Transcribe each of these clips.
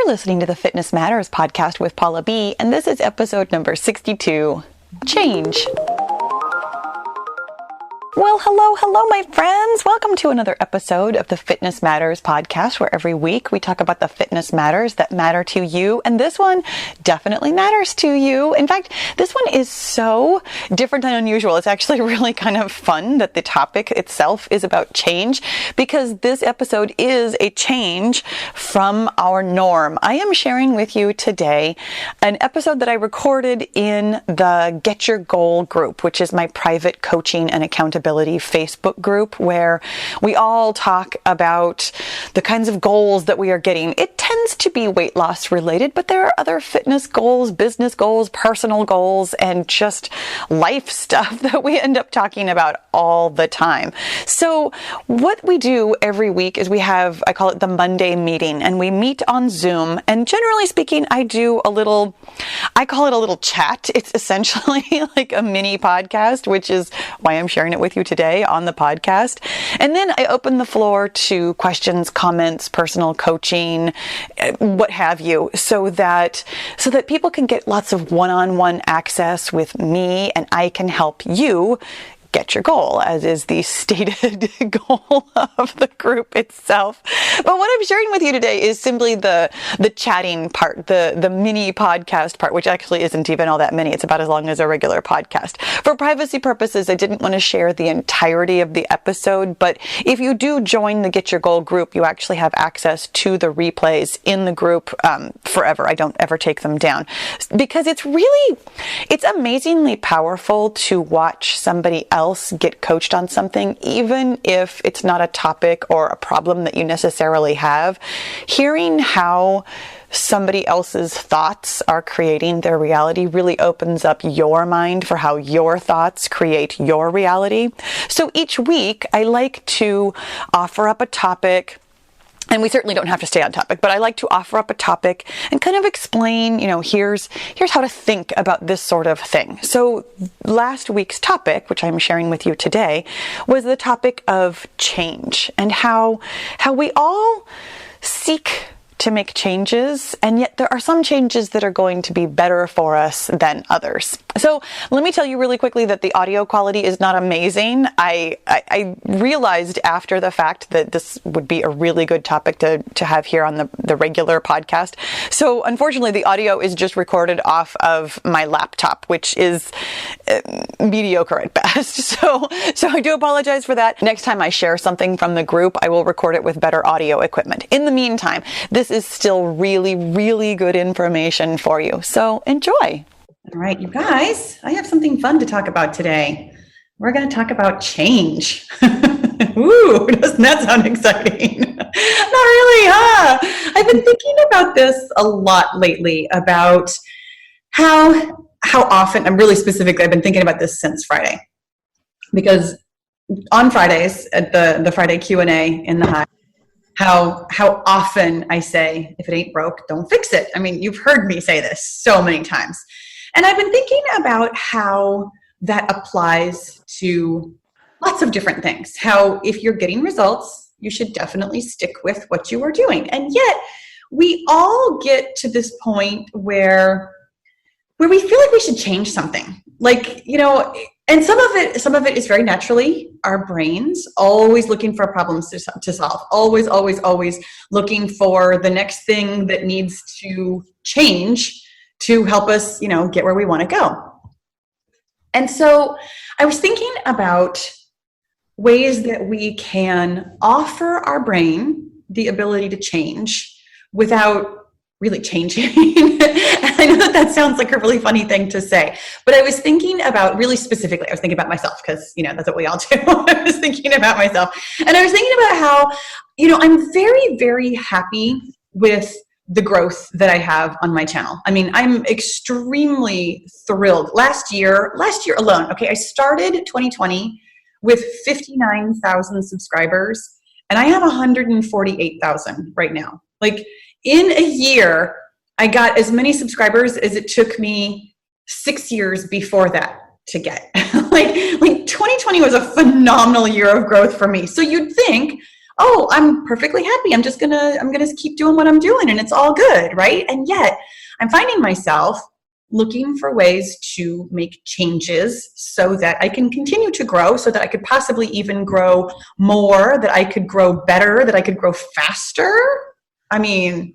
You're listening to the Fitness Matters podcast with Paula B, and this is episode number 62, Change. Well, hello, my friends. Welcome to another episode of the Fitness Matters podcast, where every week we talk about the fitness matters that matter to you. And this one definitely matters to you. In fact, this one is so different and unusual. It's actually really kind of fun that the topic itself is about change, because this episode is a change from our norm. I am sharing with you today an episode that I recorded in the Get Your Goal group, which is my private coaching and accountability Facebook group, where we all talk about the kinds of goals that we are getting. It tends to be weight loss related, but there are other fitness goals, business goals, personal goals, and just life stuff that we end up talking about all the time. So what we do every week is I call it the Monday meeting, and we meet on Zoom. And generally speaking, I call it a little chat. It's essentially like a mini podcast, which is why I'm sharing it with you today on the podcast. And then I open the floor to questions, comments, personal coaching, what have you, so that people can get lots of one-on-one access with me, and I can help you get your goal, as is the stated goal of the group itself. But what I'm sharing with you today is simply the chatting part, the mini podcast part, which actually isn't even all that mini. It's about as long as a regular podcast. For privacy purposes, I didn't want to share the entirety of the episode, but if you do join the Get Your Goal group, you actually have access to the replays in the group forever. I don't ever take them down, because it's amazingly powerful to watch somebody else get coached on something, even if it's not a topic or a problem that you necessarily have. Hearing how somebody else's thoughts are creating their reality really opens up your mind for how your thoughts create your reality. So each week, I like to offer up a topic. And we certainly don't have to stay on topic, but I like to offer up a topic and kind of explain, here's how to think about this sort of thing. So last week's topic, which I'm sharing with you today, was the topic of change, and how we all seek to make changes, and yet there are some changes that are going to be better for us than others. So let me tell you really quickly that the audio quality is not amazing. I realized after the fact that this would be a really good topic to have here on the regular podcast. So unfortunately, the audio is just recorded off of my laptop, which is mediocre at best. So I do apologize for that. Next time I share something from the group, I will record it with better audio equipment. In the meantime, this is still really, really good information for you. So enjoy. All right, you guys, I have something fun to talk about today. We're going to talk about change. Ooh, doesn't that sound exciting? Not really, huh? I've been thinking about this a lot lately, about how often, I'm really specifically, I've been thinking about this since Friday. Because on Fridays, at the Friday Q&A in the Hive, how often I say, if it ain't broke, don't fix it. I mean, you've heard me say this so many times. And I've been thinking about how that applies to lots of different things. How if you're getting results, you should definitely stick with what you are doing. And yet we all get to this point where we feel like we should change something. Like, and some of it is very naturally our brains always looking for problems to solve, always looking for the next thing that needs to change to help us, get where we want to go. And so I was thinking about ways that we can offer our brain the ability to change without really changing. I know that sounds like a really funny thing to say, but I was thinking about, really specifically, I was thinking about myself, because, that's what we all do. I was thinking about myself, and I was thinking about how, I'm very, very happy with the growth that I have on my channel. I mean, I'm extremely thrilled. Last year alone, I started 2020 with 59,000 subscribers, and I have 148,000 right now. Like, in a year, I got as many subscribers as it took me 6 years before that to get. like 2020 was a phenomenal year of growth for me. So you'd think, oh, I'm perfectly happy. I'm gonna keep doing what I'm doing and it's all good, right? And yet I'm finding myself looking for ways to make changes so that I can continue to grow, so that I could possibly even grow more, that I could grow better, that I could grow faster. I mean,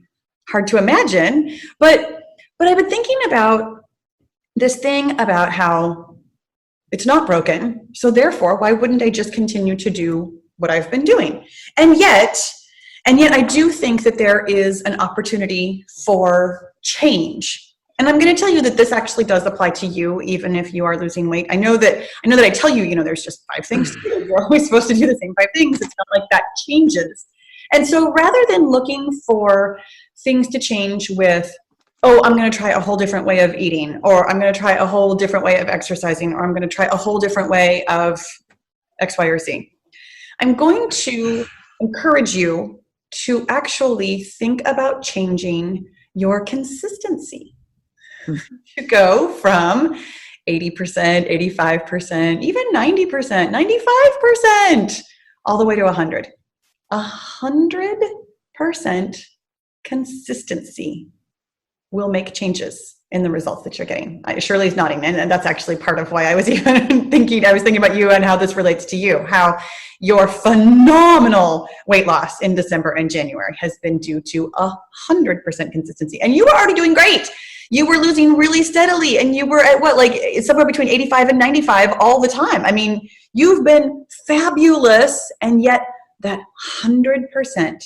hard to imagine, but I've been thinking about this thing about how it's not broken. So therefore, why wouldn't I just continue to do what I've been doing? And yet I do think that there is an opportunity for change. And I'm going to tell you that this actually does apply to you, even if you are losing weight. I know that I tell you, there's just 5 things to do. You're always supposed to do the same 5 things. It's not like that changes. And so rather than looking for things to change with, oh, I'm going to try a whole different way of eating, or I'm going to try a whole different way of exercising, or I'm going to try a whole different way of X, Y, or Z, I'm going to encourage you to actually think about changing your consistency. To go from 80%, 85%, even 90%, 95%, all the way to 100. 100% consistency will make changes in the results that you're getting. Shirley's nodding, and that's actually part of why I was even thinking about you and how this relates to you, how your phenomenal weight loss in December and January has been due to 100% consistency. And you were already doing great. You were losing really steadily, and you were at somewhere between 85 and 95 all the time. I mean, you've been fabulous, and yet that 100%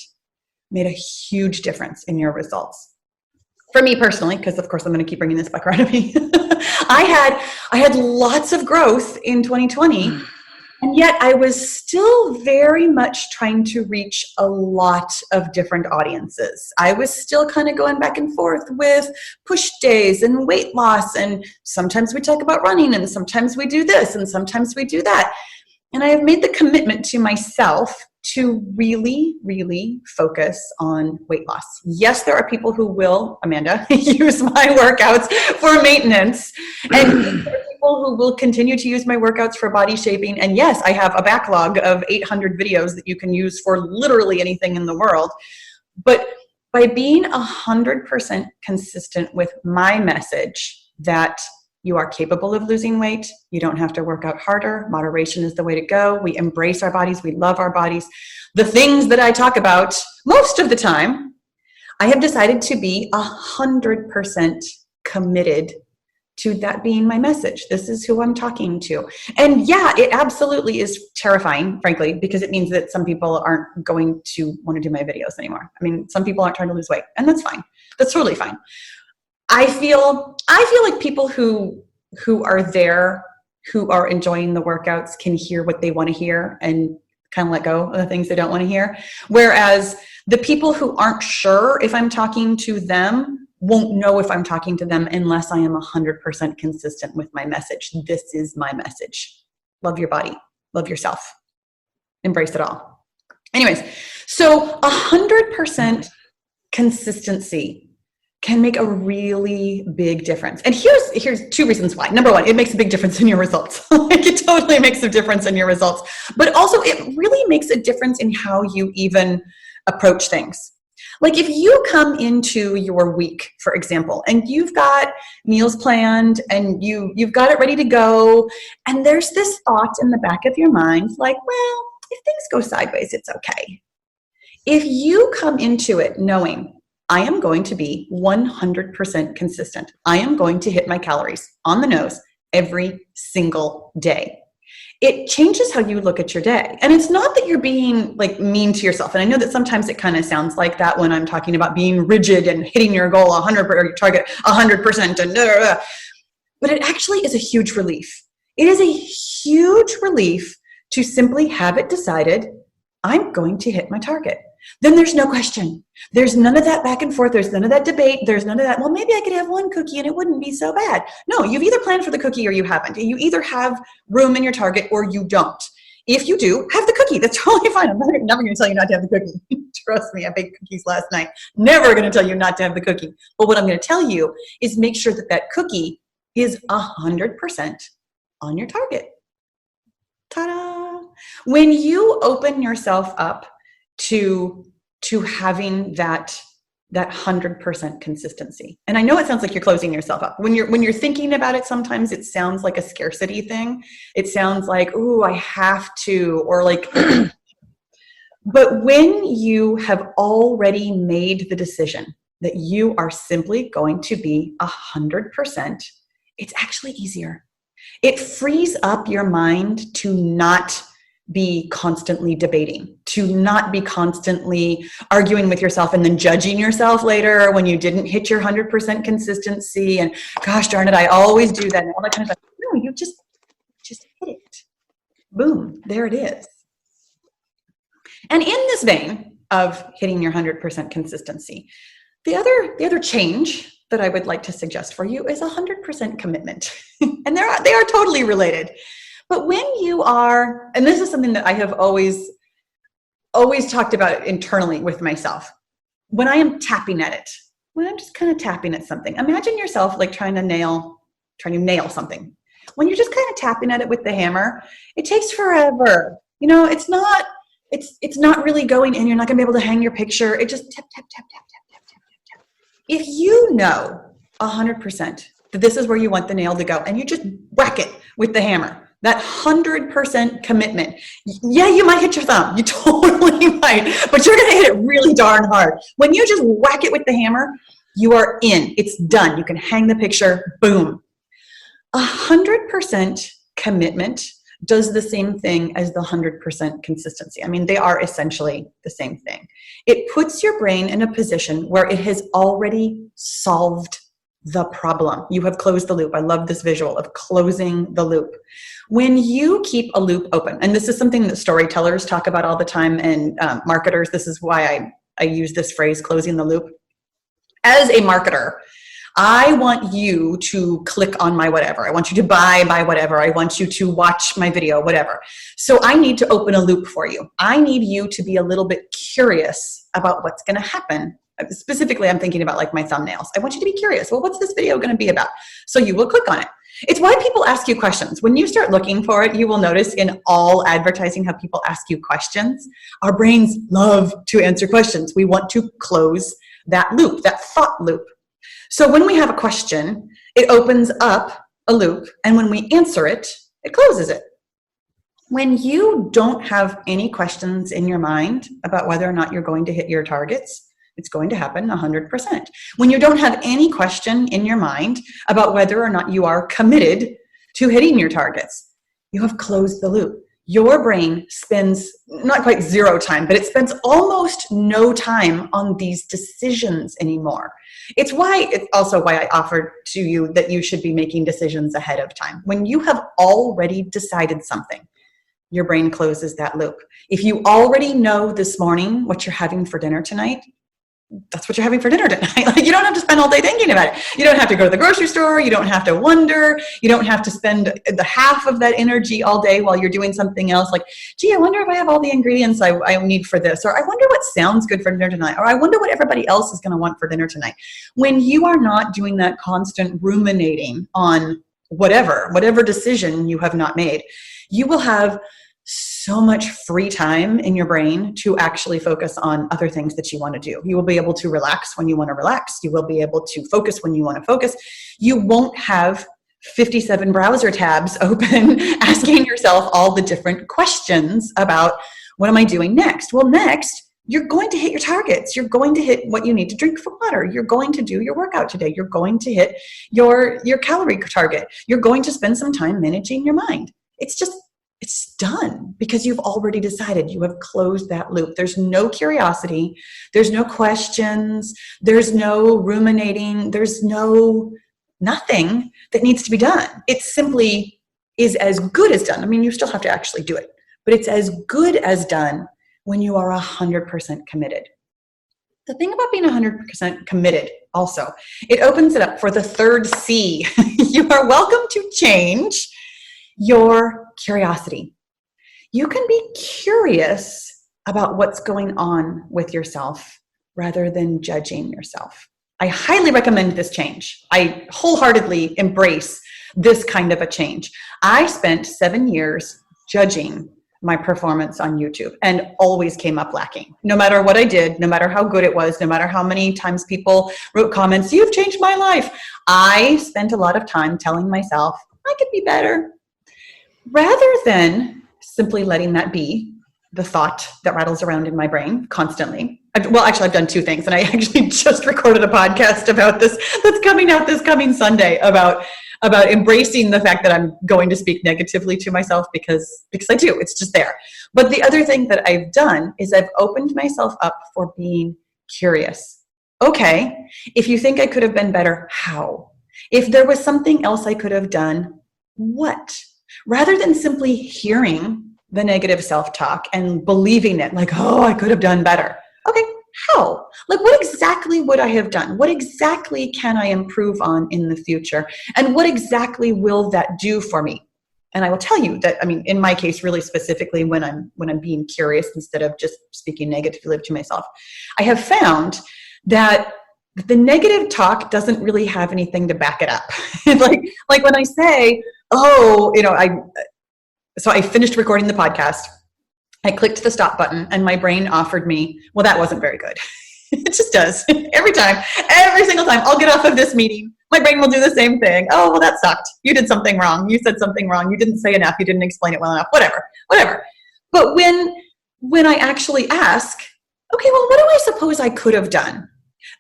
made a huge difference in your results. For me personally, because of course I'm going to keep bringing this back around to me, I had lots of growth in 2020, and yet I was still very much trying to reach a lot of different audiences. I was still kind of going back and forth with push days and weight loss, and sometimes we talk about running, and sometimes we do this, and sometimes we do that. And I have made the commitment to myself to really, really focus on weight loss. Yes, there are people who will, Amanda, use my workouts for maintenance. And there are people who will continue to use my workouts for body shaping. And yes, I have a backlog of 800 videos that you can use for literally anything in the world. But by being 100% consistent with my message that you are capable of losing weight. You don't have to work out harder. Moderation is the way to go. We embrace our bodies. We love our bodies. The things that I talk about most of the time, I have decided to be 100% committed to that being my message. This is who I'm talking to. And yeah, it absolutely is terrifying, frankly, because it means that some people aren't going to want to do my videos anymore. I mean, some people aren't trying to lose weight, and that's fine. That's totally fine. I feel like people who are there, who are enjoying the workouts, can hear what they want to hear and kind of let go of the things they don't want to hear. Whereas the people who aren't sure if I'm talking to them won't know if I'm talking to them unless I am 100% consistent with my message. This is my message. Love your body. Love yourself. Embrace it all. Anyways, so 100% consistency can make a really big difference. And here's 2 reasons why. Number 1, it makes a big difference in your results. It totally makes a difference in your results. But also it really makes a difference in how you even approach things. Like if you come into your week, for example, and you've got meals planned and you've got it ready to go, and there's this thought in the back of your mind like, well, if things go sideways, it's okay. If you come into it knowing, I am going to be 100% consistent. I am going to hit my calories on the nose every single day. It changes how you look at your day. And it's not that you're being like mean to yourself. And I know that sometimes it kind of sounds like that when I'm talking about being rigid and hitting your goal 100% or your target 100% and but it actually is a huge relief. It is a huge relief to simply have it decided, I'm going to hit my target. Then there's no question. There's none of that back and forth. There's none of that debate. There's none of that, well, maybe I could have 1 cookie and it wouldn't be so bad. No, you've either planned for the cookie or you haven't. You either have room in your target or you don't. If you do, have the cookie. That's totally fine. I'm never going to tell you not to have the cookie. Trust me, I baked cookies last night. Never going to tell you not to have the cookie. But what I'm going to tell you is make sure that that cookie is 100% on your target. Ta-da! When you open yourself up to having that 100% consistency. And I know it sounds like you're closing yourself up. When you're thinking about it, sometimes it sounds like a scarcity thing. It sounds like, ooh, I have to, or like, but when you have already made the decision that you are simply going to be 100%, it's actually easier. It frees up your mind to not be constantly debating, to not be constantly arguing with yourself and then judging yourself later when you didn't hit your 100% consistency and gosh darn it, I always do that and all that kind of stuff. No, you just hit it. Boom, there it is. And in this vein of hitting your 100% consistency, the other change that I would like to suggest for you is 100% commitment. And they are totally related. But when you are, and this is something that I have always talked about internally with myself, when I am tapping at it, when I'm just kind of tapping at something, imagine yourself like trying to nail something. When you're just kind of tapping at it with the hammer, it takes forever. You know, it's not really going in. You're not going to be able to hang your picture. It just tap, tap, tap, tap, tap, tap, tap, tap, tap. If you know 100% that this is where you want the nail to go and you just whack it with the hammer, that 100% commitment. Yeah, you might hit your thumb. You totally might, but you're going to hit it really darn hard. When you just whack it with the hammer, you are in. It's done. You can hang the picture. Boom. 100% commitment does the same thing as the 100% consistency. I mean, they are essentially the same thing. It puts your brain in a position where it has already solved the problem. You have closed the loop. I love this visual of closing the loop. When you keep a loop open, and this is something that storytellers talk about all the time, and marketers, this is why I use this phrase, closing the loop. As a marketer, I want you to click on my whatever. I want you to buy my whatever. I want you to watch my video, whatever. So I need to open a loop for you. I need you to be a little bit curious about what's going to happen. Specifically, I'm thinking about like my thumbnails. I want you to be curious. Well, what's this video going to be about? So you will click on it. It's why people ask you questions. When you start looking for it, you will notice in all advertising how people ask you questions. Our brains love to answer questions. We want to close that loop, that thought loop. So when we have a question, it opens up a loop, and when we answer it, it closes it. When you don't have any questions in your mind about whether or not you're going to hit your targets, it's going to happen 100%. When you don't have any question in your mind about whether or not you are committed to hitting your targets, you have closed the loop. Your brain spends not quite zero time, but it spends almost no time on these decisions anymore. It's also why I offered to you that you should be making decisions ahead of time. When you have already decided something, your brain closes that loop. If you already know this morning what you're having for dinner tonight, that's what you're having for dinner tonight. Like, you don't have to spend all day thinking about it. You don't have to go to the grocery store. You don't have to wonder. You don't have to spend the half of that energy all day while you're doing something else. Like, gee, I wonder if I have all the ingredients I need for this, or I wonder what sounds good for dinner tonight, or I wonder what everybody else is going to want for dinner tonight. When you are not doing that constant ruminating on whatever decision you have not made, you will have so much free time in your brain to actually focus on other things that you want to do. You will be able to relax when you want to relax. You will be able to focus when you want to focus. You won't have 57 browser tabs open asking yourself all the different questions about what am I doing next? Well, next, you're going to hit your targets. You're going to hit what you need to drink for water. You're going to do your workout today. You're going to hit your calorie target. You're going to spend some time managing your mind. It's done because you've already decided. You have closed that loop. There's no curiosity. There's no questions. There's no ruminating. There's nothing that needs to be done. It simply is as good as done. I mean, you still have to actually do it, but it's as good as done when you are 100% committed. The thing about being 100% committed also, it opens it up for the third C. You are welcome to change your curiosity. You can be curious about what's going on with yourself rather than judging yourself. I highly recommend this change. I wholeheartedly embrace this kind of a change. I spent 7 years judging my performance on YouTube and always came up lacking. No matter what I did, no matter how good it was, no matter how many times people wrote comments, "You've changed my life," I spent a lot of time telling myself I could be better, rather than simply letting that be the thought that rattles around in my brain constantly. I've done two things, and I actually just recorded a podcast about this that's coming out this coming Sunday about embracing the fact that I'm going to speak negatively to myself because I do. It's just there. But the other thing that I've done is I've opened myself up for being curious. Okay, if you think I could have been better, how? If there was something else I could have done, what? Rather than simply hearing the negative self-talk and believing it, like, oh, I could have done better. Okay, how? Like, what exactly would I have done? What exactly can I improve on in the future? And what exactly will that do for me? And I will tell you that, in my case, really specifically when I'm being curious instead of just speaking negatively to myself, I have found that the negative talk doesn't really have anything to back it up. like when I say, oh, so I finished recording the podcast. I clicked the stop button and my brain offered me, well, that wasn't very good. It just does. Every single time I'll get off of this meeting, my brain will do the same thing. Oh, well, that sucked. You did something wrong. You said something wrong. You didn't say enough. You didn't explain it well enough. Whatever. But when I actually ask, okay, well, what do I suppose I could have done?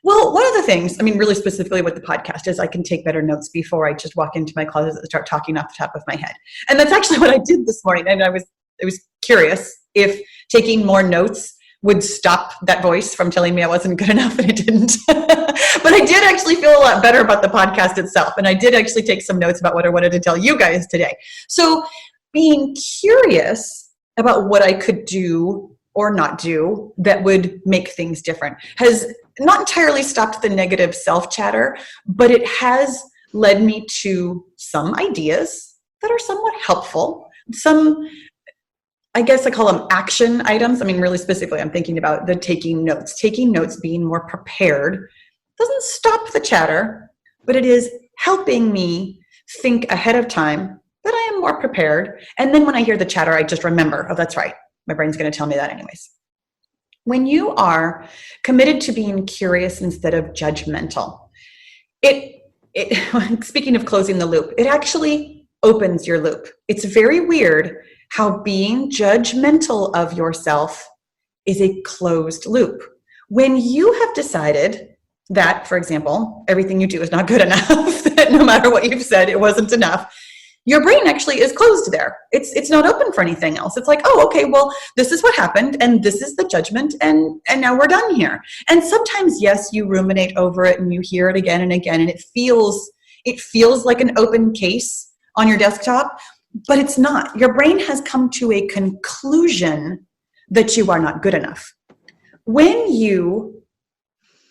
Well, one of the things, really specifically with the podcast is I can take better notes before I just walk into my closet and start talking off the top of my head. And that's actually what I did this morning. And I was curious if taking more notes would stop that voice from telling me I wasn't good enough, and it didn't. But I did actually feel a lot better about the podcast itself. And I did actually take some notes about what I wanted to tell you guys today. So being curious about what I could do or not do that would make things different has not entirely stopped the negative self-chatter, but it has led me to some ideas that are somewhat helpful. Some, I guess I call them action items. Really specifically, I'm thinking about the taking notes. Taking notes, being more prepared, doesn't stop the chatter, but it is helping me think ahead of time that I am more prepared. And then when I hear the chatter, I just remember, oh, that's right. My brain's going to tell me that anyways. When you are committed to being curious instead of judgmental, speaking of closing the loop, it actually opens your loop. It's very weird how being judgmental of yourself is a closed loop. When you have decided that, for example, everything you do is not good enough, that no matter what you've said, it wasn't enough, your brain actually is closed there. It's not open for anything else. It's like, oh, okay, well, this is what happened, and this is the judgment, and now we're done here. And sometimes, yes, you ruminate over it, and you hear it again and again, and it feels like an open case on your desktop, but it's not. Your brain has come to a conclusion that you are not good enough. When you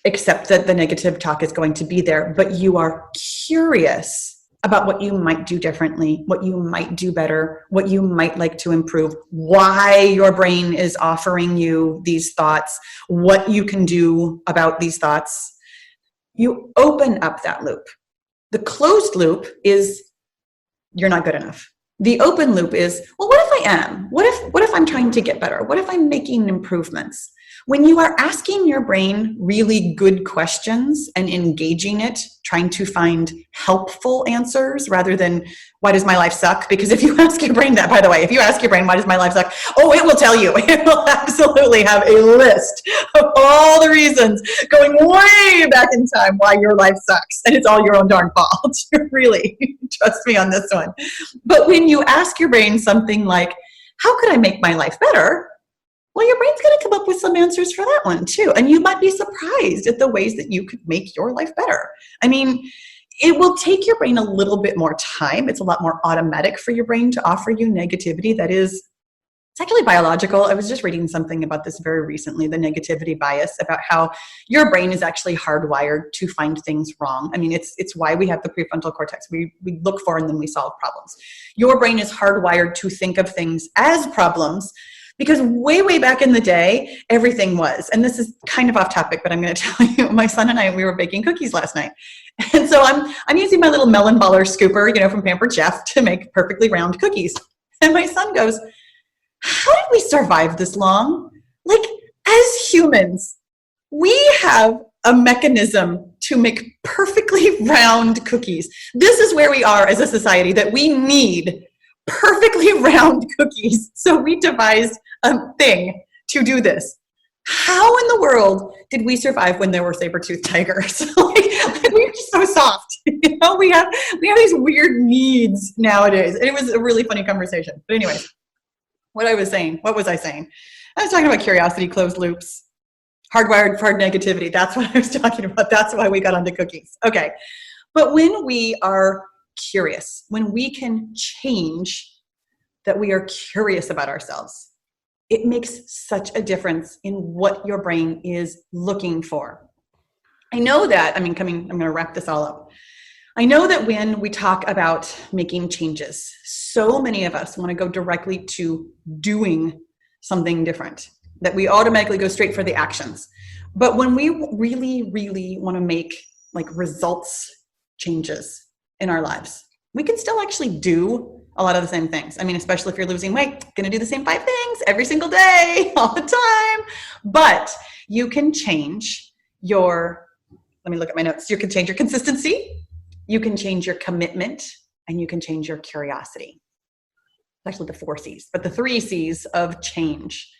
accept that the negative talk is going to be there, but you are curious about what you might do differently, what you might do better, what you might like to improve, why your brain is offering you these thoughts, what you can do about these thoughts, you open up that loop. The closed loop is you're not good enough. The open loop is, well, what if I am? What if I'm trying to get better? What if I'm making improvements? When you are asking your brain really good questions and engaging it, trying to find helpful answers rather than, why does my life suck? Because if you ask your brain that, by the way, if you ask your brain, why does my life suck? Oh, it will tell you. It will absolutely have a list of all the reasons going way back in time why your life sucks. And it's all your own darn fault. Really, trust me on this one. But when you ask your brain something like, how could I make my life better? Well, your brain's going to come up with some answers for that one too. And you might be surprised at the ways that you could make your life better. It will take your brain a little bit more time. It's a lot more automatic for your brain to offer you negativity. It's actually biological. I was just reading something about this very recently, the negativity bias, about how your brain is actually hardwired to find things wrong. It's why we have the prefrontal cortex. We look for and then we solve problems. Your brain is hardwired to think of things as problems, because way, way back in the day, everything was. And this is kind of off topic, but I'm going to tell you, my son and I, we were baking cookies last night. And so I'm using my little melon baller scooper, from Pampered Chef to make perfectly round cookies. And my son goes, how did we survive this long? Like, as humans, we have a mechanism to make perfectly round cookies. This is where we are as a society, that we need perfectly round cookies. So we devised a thing to do this. How in the world did we survive when there were saber-toothed tigers? We're just so soft. We have these weird needs nowadays. And it was a really funny conversation. But anyway, what was I saying? I was talking about curiosity, closed loops, hardwired for negativity. That's what I was talking about. That's why we got onto cookies. Okay. But when we are curious, when we can change that we are curious about ourselves, it makes such a difference in what your brain is looking for. I know that, I'm going to wrap this all up. I know that when we talk about making changes, so many of us want to go directly to doing something different, that we automatically go straight for the actions. But when we really, really want to make results changes in our lives, we can still actually do a lot of the same things. Especially if you're losing weight, going to do the same 5 things every single day, all the time. But you can change let me look at my notes. You can change your consistency, you can change your commitment, and you can change your curiosity. Actually the 4 C's, but the 3 C's of change.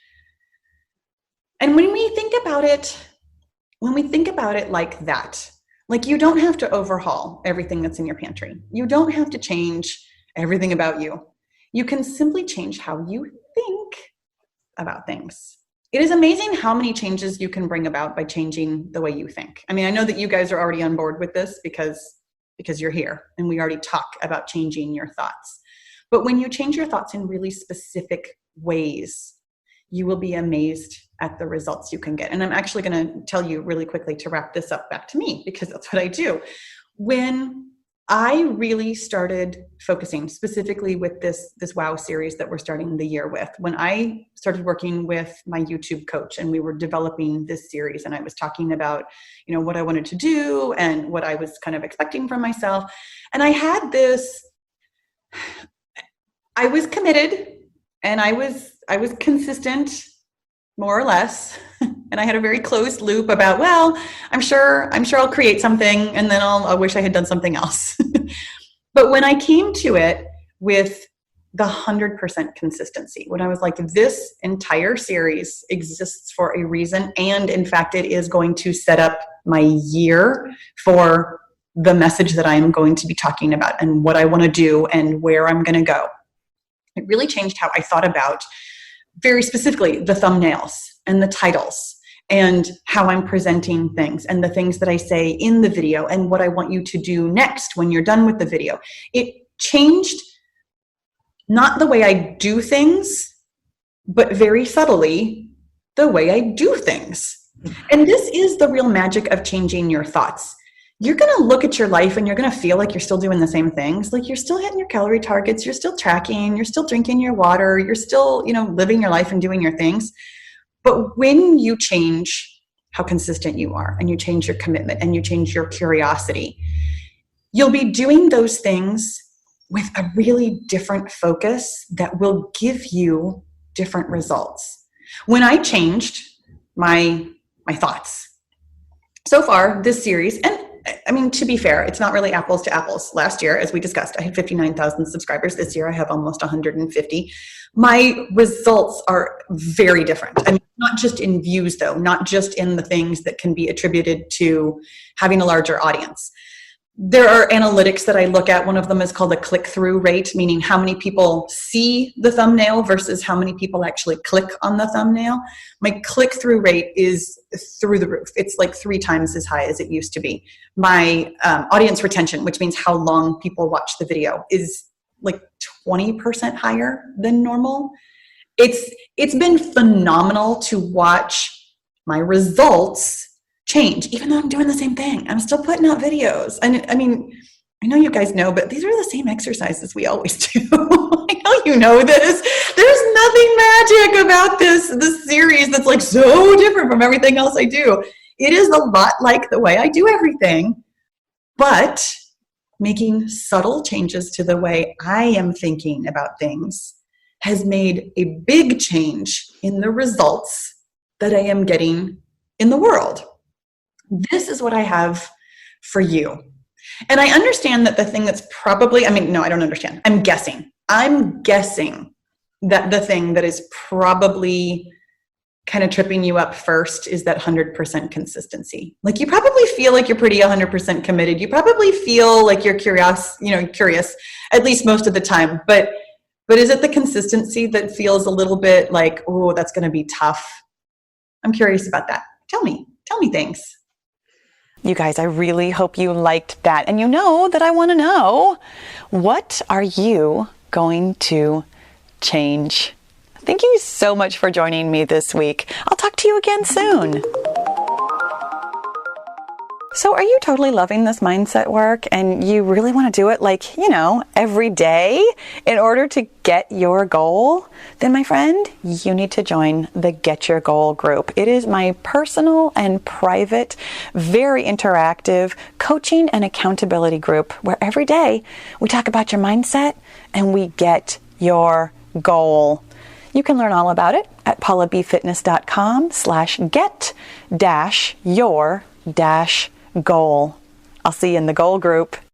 And when we think about it like that, you don't have to overhaul everything that's in your pantry. You don't have to change everything about you. You can simply change how you think about things. It is amazing how many changes you can bring about by changing the way you think. I know that you guys are already on board with this because you're here and we already talk about changing your thoughts. But when you change your thoughts in really specific ways, you will be amazed at the results you can get. And I'm actually going to tell you really quickly to wrap this up back to me, because that's what I do. When I really started focusing specifically with this WOW series that we're starting the year with, when I started working with my YouTube coach and we were developing this series, and I was talking about, what I wanted to do and what I was kind of expecting from myself. And I had I was committed and I was consistent, more or less. And I had a very closed loop about, I'm sure I'll create something and then I'll wish I had done something else. But when I came to it with the 100% consistency, when I was like, this entire series exists for a reason. And in fact, it is going to set up my year for the message that I am going to be talking about and what I want to do and where I'm going to go. It really changed how I thought about, very specifically, the thumbnails and the titles and how I'm presenting things and the things that I say in the video and what I want you to do next when you're done with the video. It changed not the way I do things, but very subtly the way I do things. And this is the real magic of changing your thoughts. You're going to look at your life and you're going to feel like you're still doing the same things. You're still hitting your calorie targets. You're still tracking. You're still drinking your water. You're still, living your life and doing your things. But when you change how consistent you are and you change your commitment and you change your curiosity, you'll be doing those things with a really different focus that will give you different results. When I changed my thoughts, so far this series, and to be fair, it's not really apples to apples. Last year, as we discussed, I had 59,000 subscribers. This year, I have almost 150. My results are very different. Not just in views, though, not just in the things that can be attributed to having a larger audience. There are analytics that I look at. One of them is called a click-through rate, meaning how many people see the thumbnail versus how many people actually click on the thumbnail. My click-through rate is through the roof. It's 3 times as high as it used to be. My audience retention, which means how long people watch the video, is 20% higher than normal. It's been phenomenal to watch my results change, even though I'm doing the same thing. I'm still putting out videos. And I know you guys know, but these are the same exercises we always do. I know you know this. There's nothing magic about this series that's so different from everything else I do. It is a lot like the way I do everything, but making subtle changes to the way I am thinking about things has made a big change in the results that I am getting in the world. This is what I have for you. And I understand that the thing that's probably, no, I don't understand. I'm guessing that the thing that is probably kind of tripping you up first is that 100% consistency. Like, you probably feel like you're pretty 100% committed. You probably feel like you're curious, at least most of the time. But is it the consistency that feels a little bit like, oh, that's going to be tough? I'm curious about that. Tell me things. You guys, I really hope you liked that. And you know that I want to know, what are you going to change? Thank you so much for joining me this week. I'll talk to you again soon. So are you totally loving this mindset work and you really want to do it every day in order to get your goal? Then my friend, you need to join the Get Your Goal group. It is my personal and private, very interactive coaching and accountability group where every day we talk about your mindset and we get your goal. You can learn all about it at paulabfitness.com/get-your-goal. I'll see you in the goal group.